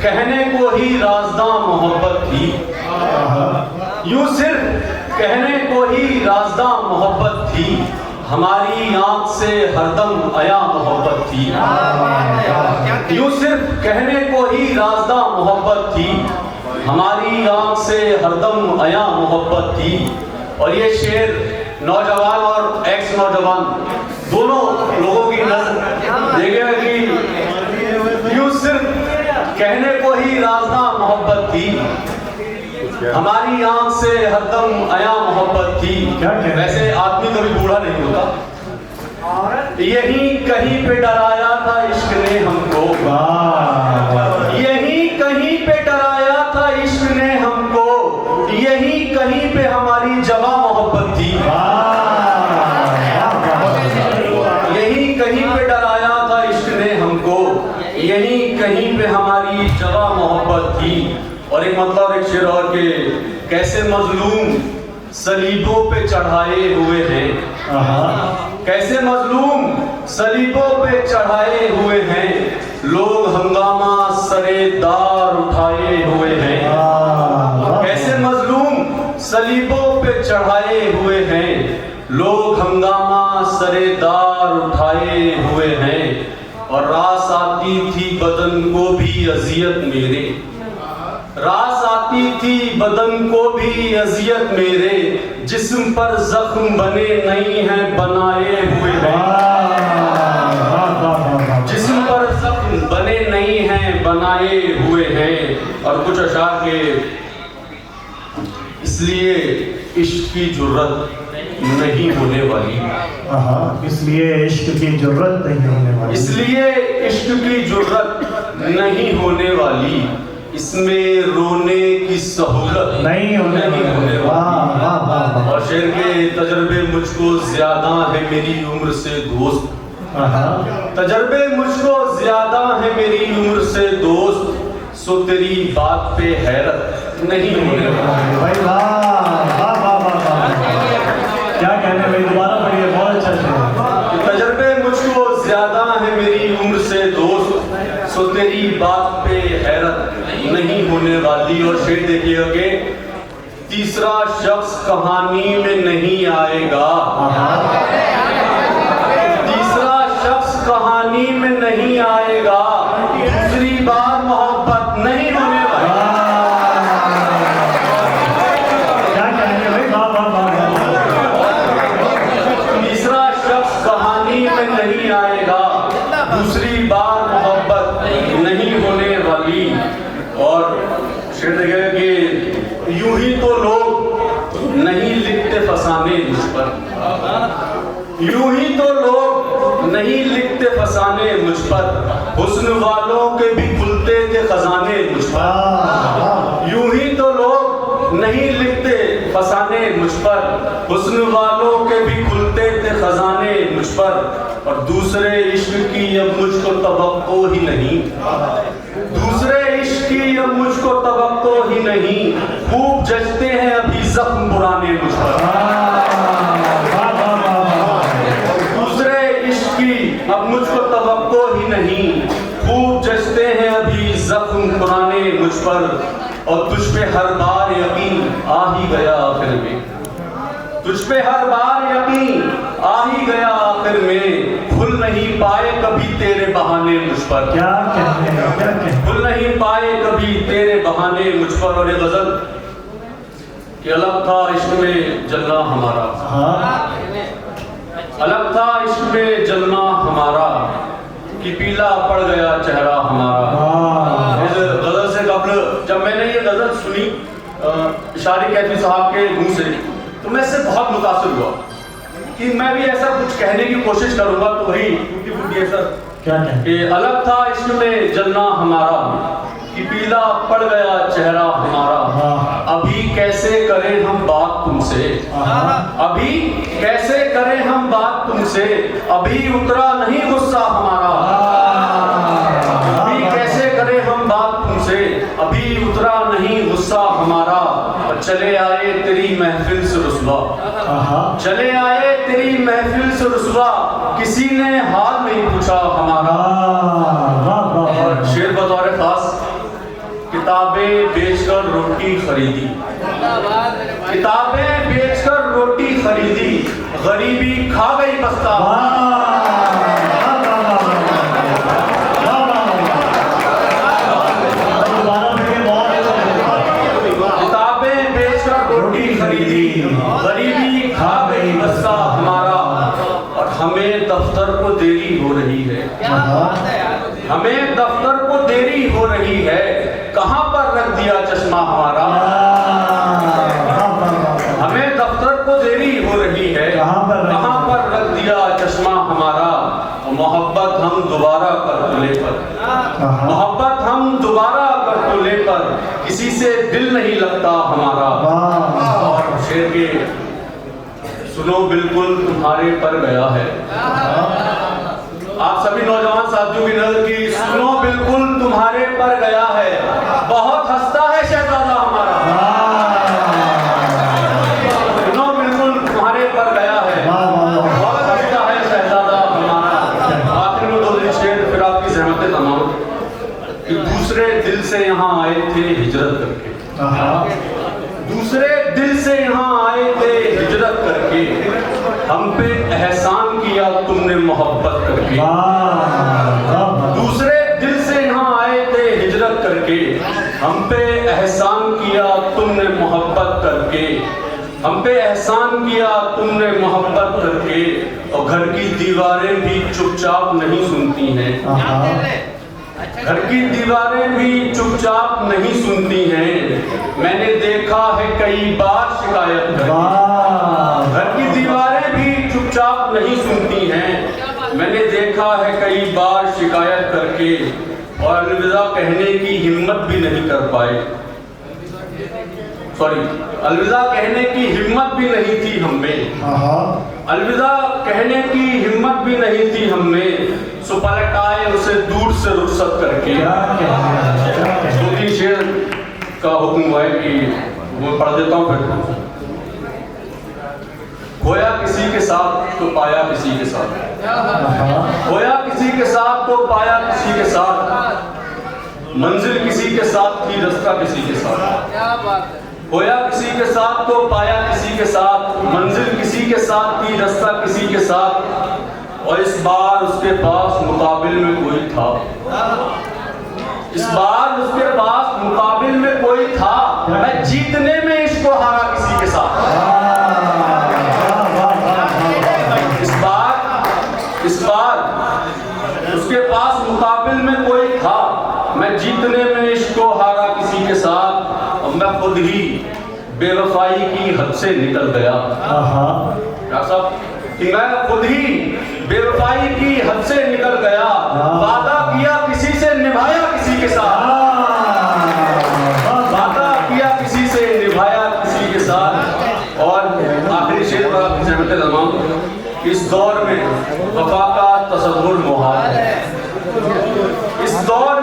कहने को ही राज़दां मोहब्बत थी, यूं सिर्फ कहने को ही राज़दां मोहब्बत थी, हमारी आंख से हरदम आया मोहब्बत थी। यूं सिर्फ कहने को ही राज़दां मोहब्बत थी, हमारी आंख से हरदम आया मोहब्बत थी। और ये शेर नौजवान और एक्स नौजवान दोनों लोगों की नजर देखेगा कि यूं सिर्फ कहने को ही राज़दां मोहब्बत थी, हमारी आंख से हरदम आया मोहब्बत थी। वैसे आदमी कभी बूढ़ा नहीं होता। यही कहीं पे डराया था इश्क ने हमको, यही कहीं पे डराया था इश्क ने हमको, यही कहीं पे हमारी जवां मोहब्बत थी। यही कहीं पे डराया था इश्क ने हमको, यही कहीं पे हमारी जवां मोहब्बत थी। और एक मतलब एक शेर और के कैसे मजलूम सलीबों पे चढ़ाए हुए हैं, कैसे मजलूम सलीबों पे चढ़ाए हुए हैं, लोग हंगामा सरेदार उठाए हुए हैं। कैसे मजलूम सलीबों पे चढ़ाए हुए हैं, लोग हंगामा सरेदार उठाए हुए हैं। और रास आती थी बदन को भी अजियत मेरे, रास आती थी बदन को भी अजियत मेरे, जिस्म पर जख्म बने नहीं हैं बनाए हुए हैं, जिस्म पर जख्म बने नहीं हैं बनाए हुए हैं। और कुछ अशार के इसलिए इश्क की जुर्रत नहीं होने वाली, इसलिए इश्क की जुर्रत नहीं होने वाली, इसलिए इश्क की जुर्रत नहीं होने वाली, इसमें रोने की सहूलत नहीं होने वाली। और शेर के तजर्बे मुझको ज्यादा है मेरी उम्र से दोस्त, तजर्बे मुझको ज्यादा है मेरी उम्र से दोस्त, सो तेरी बात पे हैरत नहीं होने वाली। भाई क्या कहने भाई, दोबारा पढ़िए, बहुत अच्छा शेर। तजर्बे मुझको ज्यादा है मेरी उम्र से दोस्त, सो तेरी बात पे हैरत नहीं होने वाली। और शेर देखिएगा कि तीसरा शख्स कहानी में नहीं आएगा, तीसरा शख्स कहानी में नहीं आएगा, दूसरी बार मोहब्बत नहीं होने वाली। क्या कहने भाई, तीसरा शख्स कहानी में नहीं आएगा, दूसरी बार मोहब्बत नहीं होने वाली। और शेर देखेगा कि यूं ही तो लोग नहीं लिखते फसाने मुझ पर, यूं ही तो लोग नहीं लिखते फसाने मुझ पर, हुस्न वालों के भी खुलते थे खजाने मुझ पर। यूं ही तो लोग नहीं लिखते फसाने मुझ पर, हुस्न वालों के भी खुलते थे खजाने मुझ पर। और दूसरे इश्क की अब मुझको तवक्को ही नहीं, दूसरे इश्क की अब मुझको तवक्को ही नहीं, खूब जचते हैं अभी जख्म पुराने मुझ पर। दूसरे इश्क की अब मुझको तवक्को ही नहीं, खूब जचते हैं अभी जख्म पुराने मुझ पर। और तुझ पे हर बार यकीन आ ही गया आखिर में, तुझ पे हर बार यकीन आ ही गया आखिर में, खुल नहीं पाए कभी तेरे बहाने मुझ पर। क्या कहने, क्या कहने, खुल नहीं पाए कभी तेरे बहाने मुझ पर। और ये गजल कि अलग था इश्क में जलना हमारा, अलग था इश्क में जलना हमारा, कि पीला पड़ गया चेहरा हमारा। इस गजल से कबल जब मैंने ये गजल सुनी शारी कैफी साहब के मुंह से, तो मैं इससे बहुत मुतासिर हुआ कि मैं भी ऐसा कुछ कहने की कोशिश करूंगा। तो वही टूटी फूटी ऐसा क्या कहने, कि अलग था इश्क में जलना हमारा, कि पीला पड़ गया चेहरा हमारा, अभी कैसे करें हम बात तुमसे, अभी कैसे करें हम बात तुमसे, अभी उतरा नहीं गुस्सा हमारा, अभी कैसे करें हम बात तुमसे, अभी उतरा नहीं गुस्सा हमारा। और चले आए तेरी महफिल से रुसवा, चले आए तेरी महफिल से रुसवा, किसी ने हाल नहीं पूछा हमारा। और शेर बतौर खास किताबें बेचकर रोटी खरीदी, किताबें बेचकर रोटी खरीदी, गरीबी खा गई बस्ता। किताबें बेचकर रोटी खरीदी, गरीबी खा गई बस्ता हमारा। और हमें दफ्तर को देरी हो रही है, हमें दफ्तर को देरी हो रही है, कहाँ पर रख दिया चश्मा हमारा। हमें दफ्तर को देरी हो रही है, कहाँ पर रख दिया चश्मा हमारा। मोहब्बत हम दोबारा कर तुले पर, मोहब्बत हम दोबारा कर तुले पर, किसी से दिल नहीं लगता हमारा। और शेर के सुनो बिल्कुल तुम्हारे पर गया है, आप सभी नौजवान साथियों की नजर की, सुनो बिल्कुल तुम्हारे पर गया है, बहुत हंसता है शहजादा हमारा। सुनो बिल्कुल तुम्हारे पर गया है, बहुत हंसता है शहजादा हमारा। आखिर में 2 दिन शेर फिर आपकी सहमत तमाम कि दूसरे दिल से यहाँ आए थे हिजरत करके, दूसरे दिल से यहाँ आए थे हिजरत करके, हम पे एहसान किया तुमने मोहब्बत करके। दूसरे दिल से यहाँ आए थे हिजरत करके, हम पे एहसान किया तुमने मोहब्बत करके, हम पे एहसान किया तुमने मोहब्बत करके। और घर की दीवारें भी चुपचाप नहीं सुनती हैं, घर की दीवारें भी चुपचाप नहीं सुनती हैं, मैंने देखा है कई बार शिकायत करके। घर की दीवारें भी चुपचाप नहीं सुनती हैं, मैंने देखा है कई बार शिकायत करके। और अलविदा कहने की हिम्मत भी नहीं कर पाए, अलविदा कहने की हिम्मत भी नहीं थी हमें, अलविदा कहने की हिम्मत भी नहीं थी हमें। सो पलट आए उसे दूर से रुखसत करके। 2-3 शेर का हुक्म है कि वो पढ़ देता हूँ फिर। खोया किसी के साथ तो पाया किसी के साथ, खोया किसी के साथ तो पाया किसी के साथ, मंजिल किसी के साथ थी रास्ता किसी के साथ। खोया किसी के साथ तो पाया किसी के साथ, मंजिल किसी के साथ थी रास्ता किसी के साथ। और इस बार उसके पास मुकाबिल में कोई था, इस बार उसके पास मुकाबिल में कोई था, मैं जीतने में इसको हारा किसी के साथ। इस बार उसके पास मुकाबिल में कोई था, मैं जीतने में इसको हारा किसी के साथ। और मैं खुद ही बेवफाई की हद से निकल गया, कि मैं खुद ही बेवफाई की हद से निकल गया, वादा किया किसी से निभाया किसी के साथ, वादा किया किसी से निभाया किसी के साथ। और आखिरी शेर पर आपकी सहमत तमाम, इस दौर में वफा का तसव्वुर मुहाल है, इस दौर